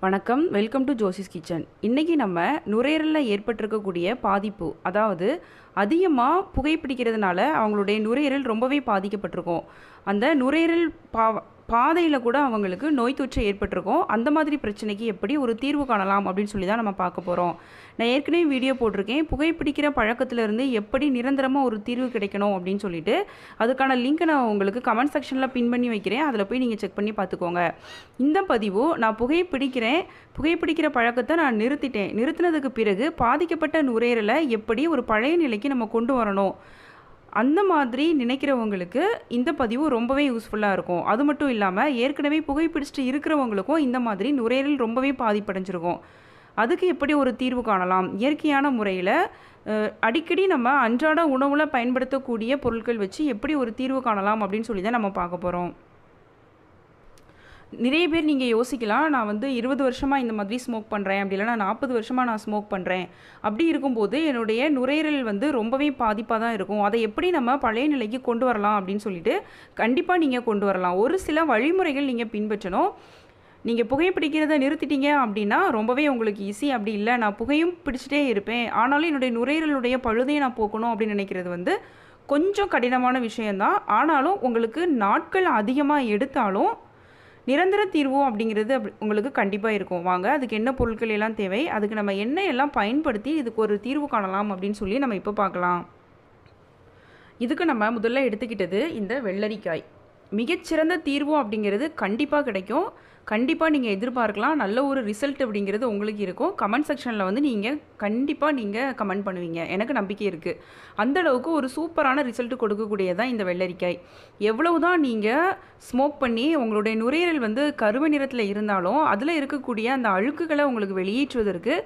வணக்கம், welcome to Josie's kitchen. இன்றைக்கி நம்ம நுரையீரலில் ஏற்பட்டிருக்கக்கூடிய பாதிப்பு, அதாவது அதிகமாக புகைப்பிடிக்கிறதுனால அவங்களுடைய நுரையீரல் ரொம்பவே பாதிக்கப்பட்டிருக்கும். அந்த நுரையீரல் பாதையில் கூட அவங்களுக்கு நோய் தொற்று ஏற்பட்டிருக்கும். அந்த மாதிரி பிரச்சனைக்கு எப்படி ஒரு தீர்வு காணலாம் அப்படின்னு சொல்லி தான் நம்ம பார்க்க போகிறோம். நான் ஏற்கனவே வீடியோ போட்டிருக்கேன், புகைப்பிடிக்கிற பழக்கத்திலேருந்து எப்படி நிரந்தரமாக ஒரு தீர்வு கிடைக்கணும் அப்படின்னு சொல்லிட்டு. அதுக்கான லிங்க்கை நான் உங்களுக்கு கமெண்ட் செக்ஷனில் பின் பண்ணி வைக்கிறேன், அதில் போய் நீங்கள் செக் பண்ணி பார்த்துக்கோங்க. இந்த பதிவு நான் புகைப்பிடிக்கிற பழக்கத்தை நான் நிறுத்தினதுக்கு பிறகு பாதிக்கப்பட்ட நுரையீரலை எப்படி ஒரு பழைய நிலைக்கு நம்ம கொண்டு வரணும், அந்த மாதிரி நினைக்கிறவங்களுக்கு இந்த பதிவு ரொம்பவே யூஸ்ஃபுல்லாக இருக்கும். அது மட்டும் இல்லாமல் ஏற்கனவே புகைப்பிடிச்சிட்டு இருக்கிறவங்களுக்கும் இந்த மாதிரி நுரையீரல் ரொம்பவே பாதிப்படைஞ்சிருக்கும். அதுக்கு எப்படி ஒரு தீர்வு காணலாம், இயற்கையான முறையில் அடிக்கடி நம்ம அன்றாட உணவில் பயன்படுத்தக்கூடிய பொருட்கள் வச்சு எப்படி ஒரு தீர்வு காணலாம் அப்படின்னு சொல்லி தான் நம்ம பார்க்க போகிறோம். நிறைய பேர் நீங்கள் யோசிக்கலாம், நான் 20 வருஷமாக இந்த மாதிரி ஸ்மோக் பண்ணுறேன், அப்படி இல்லைனா 40 வருஷமாக நான் ஸ்மோக் பண்ணுறேன். அப்படி இருக்கும்போது என்னுடைய நுரையீரல் ரொம்பவே பாதிப்பாக தான் இருக்கும். அதை எப்படி நம்ம பழைய நிலைக்கு கொண்டு வரலாம் அப்படின்னு சொல்லிட்டு கண்டிப்பாக நீங்கள் கொண்டு வரலாம். ஒரு சில வழிமுறைகள் நீங்கள் பின்பற்றணும். நீங்கள் புகைப்பிடிக்கிறத நிறுத்திட்டீங்க அப்படின்னா ரொம்பவே உங்களுக்கு ஈஸி. அப்படி இல்லை, நான் புகையும் பிடிச்சிட்டே இருப்பேன், ஆனாலும் என்னுடைய நுரையீரலுடைய பழுதையை நான் போக்கணும் அப்படின்னு நினைக்கிறது கொஞ்சம் கடினமான விஷயந்தான். ஆனாலும் உங்களுக்கு நாட்கள் அதிகமாக எடுத்தாலும் நிரந்தர தீர்வு அப்படிங்கிறது உங்களுக்கு கண்டிப்பாக இருக்கும். வாங்க, அதுக்கு என்ன பொருட்கள் எல்லாம் தேவை, அதுக்கு நம்ம என்ன எல்லாம் பயன்படுத்தி இதுக்கு ஒரு தீர்வு காணலாம் அப்படின்னு சொல்லி நம்ம இப்போ பார்க்கலாம். இதுக்கு நம்ம முதல்ல எடுத்துக்கிட்டது இந்த வெள்ளரிக்காய். மிகச்சிறந்த தீர்வு அப்படிங்கிறது கண்டிப்பாக கிடைக்கும். கண்டிப்பாக நீங்கள் எதிர்பார்க்கலாம், நல்ல ஒரு ரிசல்ட் அப்படிங்கிறது உங்களுக்கு இருக்கும். கமெண்ட் செக்ஷனில் நீங்கள் கண்டிப்பாக கமெண்ட் பண்ணுவீங்க, எனக்கு நம்பிக்கை இருக்குது. அந்தளவுக்கு ஒரு சூப்பரான ரிசல்ட் கொடுக்கக்கூடியதான் இந்த வெள்ளரிக்காய். எவ்வளவு தான் நீங்கள் ஸ்மோக் பண்ணி உங்களுடைய நுரையீரல் கருமை நிறத்தில் இருந்தாலும் அதில் இருக்கக்கூடிய அந்த அழுக்குகளை உங்களுக்கு வெளியேற்றுவதற்கு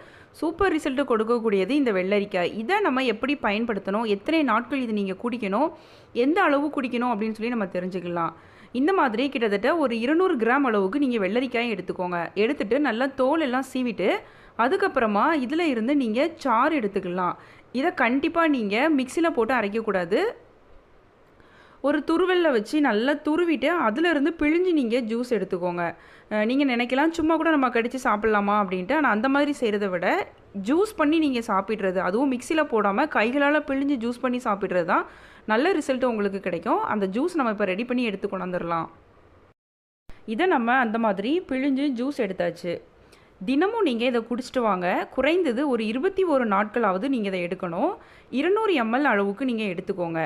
சூப்பர் ரிசல்ட்டு கொடுக்கக்கூடியது இந்த வெள்ளரிக்காய். இதை நம்ம எப்படி பயன்படுத்தணும், எத்தனை நாட்கள் இது நீங்கள் குடிக்கணும், எந்த அளவு குடிக்கணும் அப்படின்னு சொல்லி நம்ம தெரிஞ்சுக்கலாம். இந்த மாதிரி கிட்டத்தட்ட ஒரு 200 கிராம் அளவுக்கு நீங்கள் வெள்ளரிக்காயை எடுத்துக்கோங்க. எடுத்துகிட்டு நல்லா தோல் எல்லாம் சீவிட்டு அதுக்கப்புறமா இதில் இருந்து நீங்கள் சாறு எடுத்துக்கலாம். இதை கண்டிப்பாக நீங்கள் மிக்சியில் போட்டு அரைக்கக்கூடாது. ஒரு துருவலில் வச்சு நல்லா துருவிட்டு அதிலிருந்து பிழிஞ்சு நீங்கள் ஜூஸ் எடுத்துக்கோங்க. நீங்கள் நினைக்கலாம், சும்மா கூட நம்ம கடித்து சாப்பிட்லாமா அப்படின்ட்டு. ஆனால் அந்த மாதிரி செய்கிறத விட ஜூஸ் பண்ணி நீங்கள் சாப்பிட்றது, அதுவும் மிக்சியில் போடாமல் கைகளால் பிழிஞ்சு ஜூஸ் பண்ணி சாப்பிட்றது தான் நல்ல ரிசல்ட்டு உங்களுக்கு கிடைக்கும். அந்த ஜூஸ் நம்ம இப்போ ரெடி பண்ணி எடுத்து கொண்டு வந்துடலாம். இதை நம்ம அந்த மாதிரி பிழிஞ்சு ஜூஸ் எடுத்தாச்சு. தினமும் நீங்கள் இதை குடிச்சிட்டு வாங்க. குறைந்தது ஒரு 21 நாட்களாவது நீங்கள் இதை எடுக்கணும். 200 ml அளவுக்கு நீங்கள் எடுத்துக்கோங்க.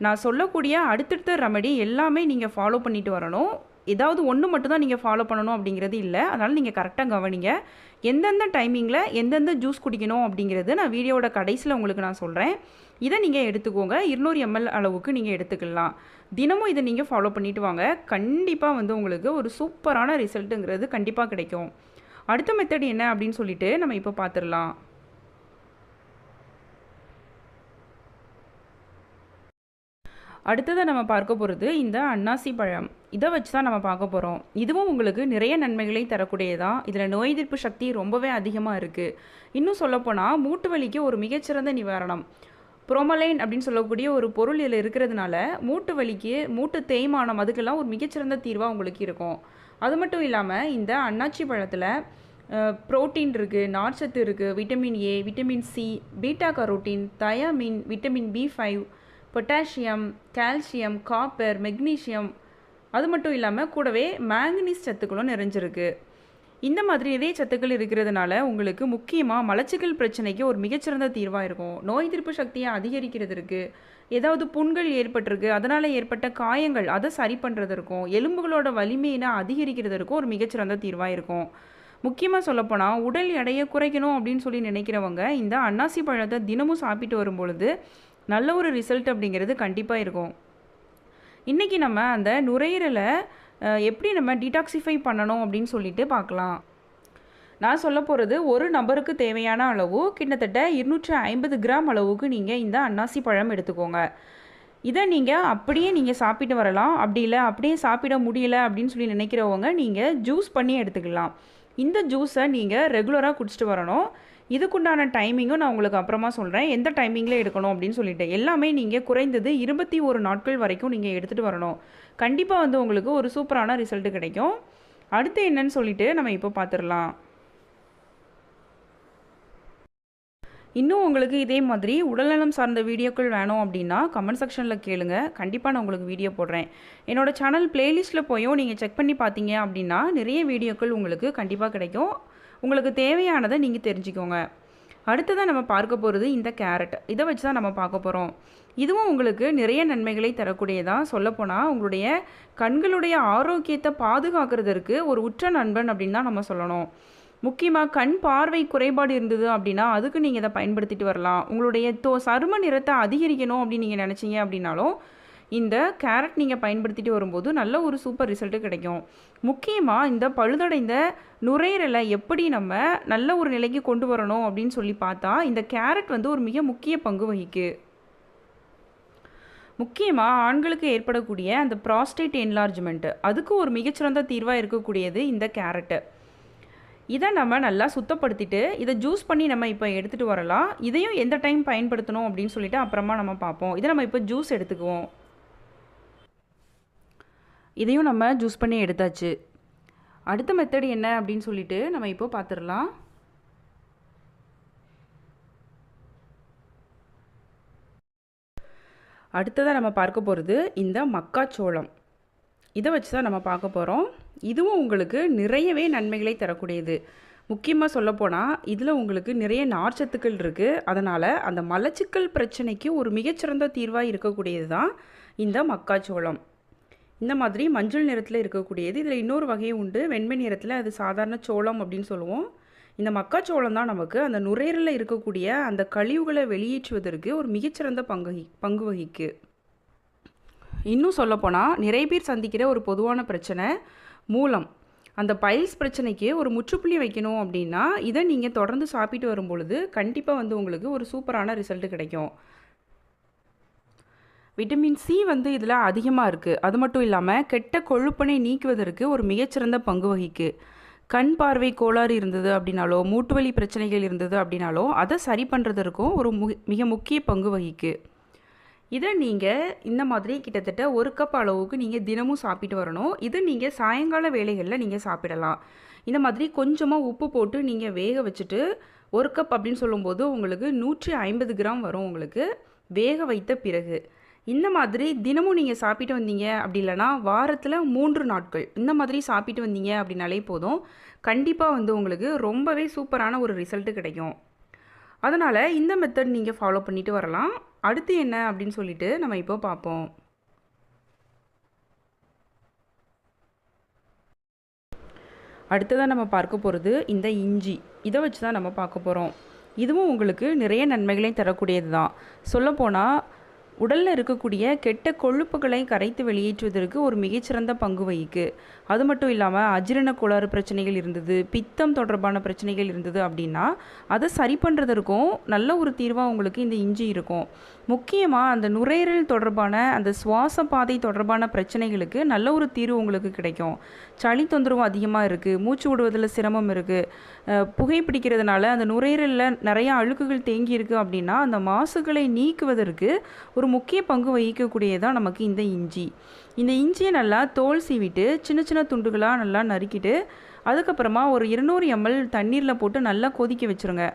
நான் சொல்லக்கூடிய அடுத்தடுத்த ரெமெடி எல்லாமே நீங்கள் ஃபாலோ பண்ணிட்டு வரணும். ஏதாவது ஒன்று மட்டும்தான் நீங்கள் ஃபாலோ பண்ணணும் அப்படிங்கிறது இல்லை. அதனால் நீங்கள் கரெக்டாக கவனிங்க. எந்தெந்த டைமிங்கில் எந்தெந்த ஜூஸ் குடிக்கணும் அப்படிங்கிறது நான் வீடியோவோட கடைசியில் உங்களுக்கு நான் சொல்கிறேன். இதை நீங்கள் எடுத்துக்கோங்க. 200 ml அளவுக்கு நீங்கள் எடுத்துக்கலாம். தினமும் இதை நீங்கள் ஃபாலோ பண்ணிட்டு வாங்க. கண்டிப்பாக உங்களுக்கு ஒரு சூப்பரான ரிசல்ட்டுங்கிறது கண்டிப்பாக கிடைக்கும். அடுத்த மெத்தட் என்ன அப்படின்னு சொல்லிட்டு நம்ம இப்போ பார்த்துடலாம். அடுத்ததை நம்ம பார்க்க போகிறது இந்த அன்னாசி பழம். இதை வச்சு தான் நம்ம பார்க்க போகிறோம். இதுவும் உங்களுக்கு நிறைய நன்மைகளை தரக்கூடியதான். இதில் நோய் எதிர்ப்பு சக்தி ரொம்பவே அதிகமாக இருக்குது. இன்னும் சொல்லப்போனால் மூட்டு வலிக்கு ஒரு மிகச்சிறந்த நிவாரணம். புரோமலைன் அப்படின்னு சொல்லக்கூடிய ஒரு பொருள் இதில் இருக்கிறதுனால மூட்டு வலிக்கு, மூட்டு தேய்மானம், அதுக்கெல்லாம் ஒரு மிகச்சிறந்த தீர்வாக உங்களுக்கு இருக்கும். அது மட்டும் இல்லாமல் இந்த அன்னாச்சி பழத்தில் புரோட்டீன் இருக்குது, நார்ச்சத்து இருக்குது, vitamin A, vitamin C, beta carotene, thiamine, vitamin B5, potassium, calcium, copper, magnesium, அது மட்டும் இல்லாமல் கூடவே மேங்கனீஸ் சத்துக்களும் நிறைஞ்சிருக்கு. இந்த மாதிரி நிறைய சத்துக்கள் இருக்கிறதுனால உங்களுக்கு முக்கியமாக மலச்சிக்கல் பிரச்சனைக்கு ஒரு மிகச்சிறந்த தீர்வாக இருக்கும். நோய் எதிர்ப்பு சக்தியை அதிகரிக்கிறதுக்கு, ஏதாவது புண்கள் ஏற்பட்டிருக்கு அதனால் ஏற்பட்ட காயங்கள் அதை சரி பண்ணுறதுக்கும், எலும்புகளோட வலிமையினை அதிகரிக்கிறதுக்கும் ஒரு மிகச்சிறந்த தீர்வாக இருக்கும். முக்கியமாக சொல்லப்போனால் உடல் எடையை குறைக்கணும் அப்படின்னு சொல்லி நினைக்கிறவங்க இந்த அன்னாசி பழத்தை தினமும் சாப்பிட்டு வரும்பொழுது நல்ல ஒரு ரிசல்ட் அப்படிங்கிறது கண்டிப்பாக இருக்கும். இன்றைக்கி நம்ம அந்த நுரையீரலை எப்படி நம்ம டீடாக்சிஃபை பண்ணணும் அப்படின்னு சொல்லிட்டு பார்க்கலாம். நான் சொல்ல போகிறது ஒரு நபருக்கு தேவையான அளவு கிட்டத்தட்ட 250 கிராம் அளவுக்கு நீங்கள் இந்த அன்னாசி பழம் எடுத்துக்கோங்க. இதை நீங்கள் அப்படியே நீங்கள் சாப்பிட்டு வரலாம். அப்படி இல்லை அப்படியே சாப்பிட முடியல அப்படின்னு சொல்லி நினைக்கிறவங்க நீங்கள் ஜூஸ் பண்ணி எடுத்துக்கலாம். இந்த ஜூஸை நீங்கள் ரெகுலராக குடிச்சிட்டு வரணும். இதுக்குண்டான டைமிங்கும் நான் உங்களுக்கு அப்புறமா சொல்கிறேன், எந்த டைமிங்கில் எடுக்கணும் அப்படின்னு சொல்லிட்டு. எல்லாமே நீங்கள் குறைந்தது 21 நாட்கள் வரைக்கும் நீங்கள் எடுத்துகிட்டு வரணும். கண்டிப்பாக உங்களுக்கு ஒரு சூப்பரான ரிசல்ட்டு கிடைக்கும். அடுத்து என்னன்னு சொல்லிட்டு நம்ம இப்போ பார்த்துடலாம். இன்னும் உங்களுக்கு இதே மாதிரி உடல்நலம் சார்ந்த வீடியோக்கள் வேணும் அப்படின்னா கமெண்ட் செக்ஷனில் கேளுங்க. கண்டிப்பாக நான் உங்களுக்கு வீடியோ போடுறேன். என்னோடய சேனல் பிளேலிஸ்ட்டில் போயும் நீங்கள் செக் பண்ணி பார்த்தீங்க அப்படின்னா நிறைய வீடியோக்கள் உங்களுக்கு கண்டிப்பாக கிடைக்கும். உங்களுக்கு தேவையானதை நீங்கள் தெரிஞ்சுக்கோங்க. அடுத்ததாக நம்ம பார்க்க போகிறது இந்த கேரட். இதை வச்சு தான் நம்ம பார்க்க போகிறோம். இதுவும் உங்களுக்கு நிறைய நன்மைகளை தரக்கூடியதான். சொல்லப்போனால் உங்களுடைய கண்களுடைய ஆரோக்கியத்தை பாதுகாக்கிறதுக்கு ஒரு உற்ற நண்பன் அப்படின்னு தான் நம்ம சொல்லணும். முக்கியமாக கண் பார்வை குறைபாடு இருந்தது அப்படின்னா அதுக்கு நீங்கள் இதை பயன்படுத்திட்டு வரலாம். உங்களுடைய சரும நிறத்தை அதிகரிக்கணும் அப்படின்னு நீங்கள் நினச்சிங்க அப்படின்னாலும் இந்த கேரட் நீங்கள் பயன்படுத்திட்டு வரும்போது நல்ல ஒரு சூப்பர் ரிசல்ட்டு கிடைக்கும். முக்கியமாக இந்த பழுதடைந்த நுரையீரலை எப்படி நம்ம நல்ல ஒரு நிலைக்கு கொண்டு வரணும் அப்படின்னு சொல்லி பார்த்தா இந்த கேரட் வந்து ஒரு மிக முக்கிய பங்கு வகிக்கு. முக்கியமாக ஆண்களுக்கு ஏற்படக்கூடிய அந்த ப்ராஸ்டேட் என்லார்ஜ்மெண்ட்டு அதுக்கு ஒரு மிகச்சிறந்த தீர்வாக இருக்கக்கூடியது இந்த கேரட்டு. இதை நம்ம நல்லா சுத்தப்படுத்திட்டு இதை ஜூஸ் பண்ணி நம்ம இப்போ எடுத்துகிட்டு வரலாம். இதையும் எந்த டைம் பயன்படுத்தணும் அப்படின்னு சொல்லிட்டு அப்புறமா நம்ம பார்ப்போம். இதை நம்ம இப்போ ஜூஸ் எடுத்துக்குவோம். இதையும் நம்ம ஜூஸ் பண்ணி எடுத்தாச்சு. அடுத்த மெத்தட் என்ன அப்படின்னு சொல்லிட்டு நம்ம இப்போ பார்த்துடலாம். அடுத்ததாக நம்ம பார்க்க போகிறது இந்த மக்காச்சோளம். இதை வச்சு தான் நம்ம பார்க்க போகிறோம். இதுவும் உங்களுக்கு நிறையவே நன்மைகளை தரக்கூடியது. முக்கியமாக சொல்லப்போனால் இதில் உங்களுக்கு நிறைய நார்ச்சத்துக்கள் இருக்குது. அதனால் அந்த மலச்சிக்கல் பிரச்சனைக்கு ஒரு மிகச்சிறந்த தீர்வாக இருக்கக்கூடியது தான் இந்த மக்காச்சோளம். இந்த மாதிரி மஞ்சள் நிறத்தில் இருக்கக்கூடியது. இதில் இன்னொரு வகையும் உண்டு, வெண்மை நிறத்தில். அது சாதாரண சோளம் அப்படின்னு சொல்லுவோம். இந்த மக்காச்சோளம் தான் நமக்கு அந்த நுரையீரலில் இருக்கக்கூடிய அந்த கழிவுகளை வெளியேற்றுவதற்கு ஒரு மிகச்சிறந்த பங்கு வகிக்கு. இன்னும் சொல்லப்போனால் நிறைய பேர் சந்திக்கிற ஒரு பொதுவான பிரச்சனை மூலம். அந்த பைல்ஸ் பிரச்சனைக்கு ஒரு முற்றுப்புள்ளி வைக்கணும் அப்படின்னா இதை நீங்கள் தொடர்ந்து சாப்பிட்டு வரும் பொழுது கண்டிப்பாக வந்து உங்களுக்கு ஒரு சூப்பரான ரிசல்ட் கிடைக்கும். விட்டமின் சி வந்து இதில் அதிகமாக இருக்குது. அது மட்டும் இல்லாமல் கெட்ட கொழுப்பினை நீக்குவதற்கு ஒரு மிகச்சிறந்த பங்கு வகிக்கு. கண் பார்வை கோளாறு இருந்தது அப்படின்னாலோ மூட்டுவலி பிரச்சனைகள் இருந்தது அப்படின்னாலோ அதை சரி பண்ணுறதற்கும் ஒரு மிக முக்கிய பங்கு வகிக்கு. இதை நீங்கள் இந்த மாதிரி கிட்டத்தட்ட 1 கப் அளவுக்கு நீங்கள் தினமும் சாப்பிட்டு வரணும். இது நீங்கள் சாயங்கால வேளைகளில் நீங்கள் சாப்பிடலாம். இந்த மாதிரி கொஞ்சமாக உப்பு போட்டு நீங்கள் வேக வச்சுட்டு 1 கப் அப்படின்னு சொல்லும்போது உங்களுக்கு 150 கிராம் வரும் உங்களுக்கு வேக வைத்த பிறகு. இந்த மாதிரி தினமும் நீங்கள் சாப்பிட்டு வந்தீங்க அப்படி இல்லைனா வாரத்தில் 3 நாட்கள் இந்த மாதிரி சாப்பிட்டு வந்தீங்க அப்படின்னாலே போதும். கண்டிப்பாக வந்து உங்களுக்கு ரொம்பவே சூப்பரான ஒரு ரிசல்ட்டு கிடைக்கும். அதனால் இந்த மெத்தட் நீங்கள் ஃபாலோ பண்ணிட்டு வரலாம். அடுத்து என்ன அப்படின்னு சொல்லிட்டு நம்ம இப்போ பார்ப்போம். அடுத்ததாக நம்ம பார்க்க போகிறது இந்த இஞ்சி. இதை வச்சு தான் நம்ம பார்க்க போகிறோம். இதுவும் உங்களுக்கு நிறைய நன்மைகளையும் தரக்கூடியது தான். சொல்லப்போனால் உடலில் இருக்கக்கூடிய கெட்ட கொழுப்புகளை கரைத்து வெளியேற்றுவதற்கு ஒரு மிகச்சிறந்த பங்கு வகிக்கு. அது மட்டும் இல்லாமல் அஜீரண கோளாறு பிரச்சனைகள் இருந்தது, பித்தம் தொடர்பான பிரச்சனைகள் இருந்தது அப்படின்னா அதை சரி பண்ணுறதற்கும் நல்ல ஒரு தீர்வாக உங்களுக்கு இந்த இஞ்சி இருக்கும். முக்கியமாக அந்த நுரையீரல் தொடர்பான அந்த சுவாச பாதை தொடர்பான பிரச்சனைகளுக்கு நல்ல ஒரு தீர்வு உங்களுக்கு கிடைக்கும். சளி தொந்தரவு அதிகமாக இருக்குது, மூச்சு விடுவதில் சிரமம் இருக்குது, புகைப்பிடிக்கிறதுனால அந்த நுரையீரலில் நிறைய அழுக்குகள் தேங்கி இருக்குது அப்படின்னா அந்த மாசுகளை நீக்குவதற்கு ஒரு முக்கிய பங்கு வகிக்கக்கூடியதான் நமக்கு இந்த இஞ்சி. இந்த இஞ்சியை நல்லா தோல் சீவிட்டு சின்ன சின்ன துண்டுகளாக நல்லா நறுக்கிட்டு அதுக்கப்புறமா ஒரு 200 ml தண்ணீரில் போட்டு நல்லா கொதிக்க வச்சுருங்க.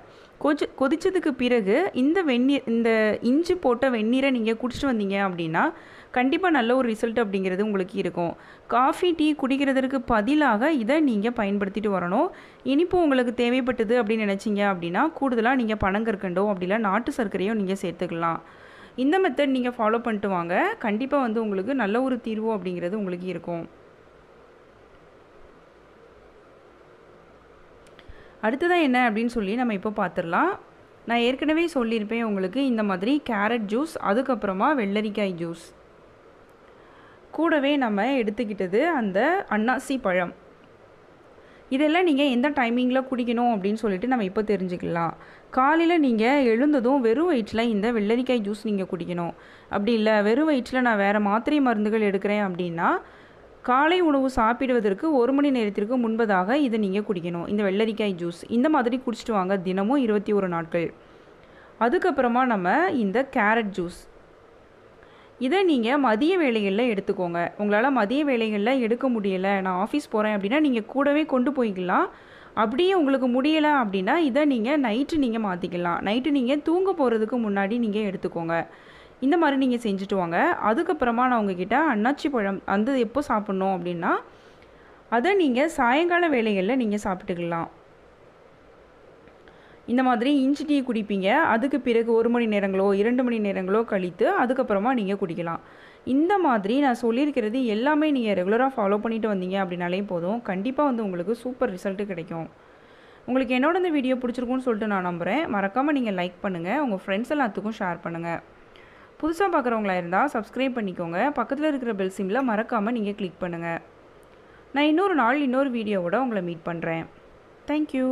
கொதித்ததுக்கு பிறகு இந்த இஞ்சி போட்ட வெந்நீரை நீங்கள் குடிச்சிட்டு வந்தீங்க அப்படின்னா கண்டிப்பாக நல்ல ஒரு ரிசல்ட் அப்படிங்கிறது உங்களுக்கு இருக்கும். காஃபி டீ குடிக்கிறதுக்கு பதிலாக இதை நீங்கள் பயன்படுத்திட்டு வரணும். இனிப்பு உங்களுக்கு தேவைப்பட்டது அப்படின்னு நினச்சிங்க அப்படின்னா கூடுதலாக நீங்கள் பனங்கற்கண்டோ அப்படிலாம் நாட்டு சர்க்கரையோ நீங்கள் சேர்த்துக்கலாம். இந்த மெத்தட் நீங்கள் ஃபாலோ பண்ணிட்டு வாங்க. கண்டிப்பாக வந்து உங்களுக்கு நல்ல ஒரு தீர்வு அப்படிங்கிறது உங்களுக்கு இருக்கும். அடுத்ததான் என்ன அப்படின்னு சொல்லி நம்ம இப்போ பார்த்துடலாம். நான் ஏற்கனவே சொல்லியிருப்பேன் உங்களுக்கு இந்த மாதிரி கேரட் ஜூஸ், அதுக்கப்புறமா வெள்ளரிக்காய் ஜூஸ், கூடவே நம்ம எடுத்துக்கிட்டது அந்த அன்னாசி பழம். இதெல்லாம் நீங்கள் எந்த டைமிங்கில் குடிக்கணும் அப்படின்னு சொல்லிட்டு நம்ம இப்போ தெரிஞ்சுக்கலாம். காலையில் நீங்கள் எழுந்ததும் வெறும் வயிற்றில் இந்த வெள்ளரிக்காய் ஜூஸ் நீங்கள் குடிக்கணும். அப்படி இல்லை வெறும் வயிற்றில் நான் வேறு மாத்திரை மருந்துகள் எடுக்கிறேன் அப்படின்னா காலை உணவு சாப்பிடுவதற்கு 1 மணி நேரத்திற்கு முன்பதாக இதை நீங்கள் குடிக்கணும். இந்த வெள்ளரிக்காய் ஜூஸ் இந்த மாதிரி குடிச்சிட்டு வாங்க தினமும் 21 நாட்கள். அதுக்கப்புறமா நம்ம இந்த கேரட் ஜூஸ், இதை நீங்கள் மதிய வேளைகளில் எடுத்துக்கோங்க. உங்களால் மதிய வேளைகளில் எடுக்க முடியலை, நான் ஆஃபீஸ் போகிறேன் அப்படின்னா நீங்கள் கூடவே கொண்டு போய்க்கலாம். அப்படியே உங்களுக்கு முடியலை அப்படின்னா இதை நீங்கள் நைட்டு நீங்கள் மாற்றிக்கலாம். நைட்டு நீங்கள் தூங்க போகிறதுக்கு முன்னாடி நீங்கள் எடுத்துக்கோங்க. இந்த மாதிரி நீங்கள் செஞ்சுட்டு வாங்க. அதுக்கப்புறமா நான் உங்ககிட்ட அன்னாச்சி பழம் அந்த எப்போ சாப்பிட்ணும் அப்படின்னா அதை நீங்கள் சாயங்கால வேளைகளில் நீங்கள் சாப்பிட்டுக்கலாம். இந்த மாதிரி இஞ்சி டீ குடிப்பீங்க. அதுக்கு பிறகு 1 மணி நேரங்களோ 2 மணி நேரங்களோ கழித்து அதுக்கப்புறமா நீங்கள் குடிக்கலாம். இந்த மாதிரி நான் சொல்லியிருக்கிறது எல்லாமே நீங்கள் ரெகுலராக ஃபாலோ பண்ணிட்டு வந்தீங்க அப்படின்னாலே போதும், கண்டிப்பாக வந்து உங்களுக்கு சூப்பர் ரிசல்ட்டு கிடைக்கும். உங்களுக்கு என்னோட இந்த வீடியோ பிடிச்சிருக்குன்னு சொல்லிட்டு நான் நம்புகிறேன். மறக்காமல் நீங்கள் லைக் பண்ணுங்கள், உங்கள் ஃப்ரெண்ட்ஸ் எல்லாத்துக்கும் ஷேர் பண்ணுங்கள். புதுசாக பார்க்குறவங்களா இருந்தால் சப்ஸ்கிரைப் பண்ணிக்கோங்க. பக்கத்தில் இருக்கிற பெல் சிம்மில் மறக்காமல் நீங்கள் கிளிக் பண்ணுங்கள். நான் இன்னொரு நாள் இன்னொரு வீடியோவோட உங்களை மீட் பண்ணுறேன். தேங்க்யூ.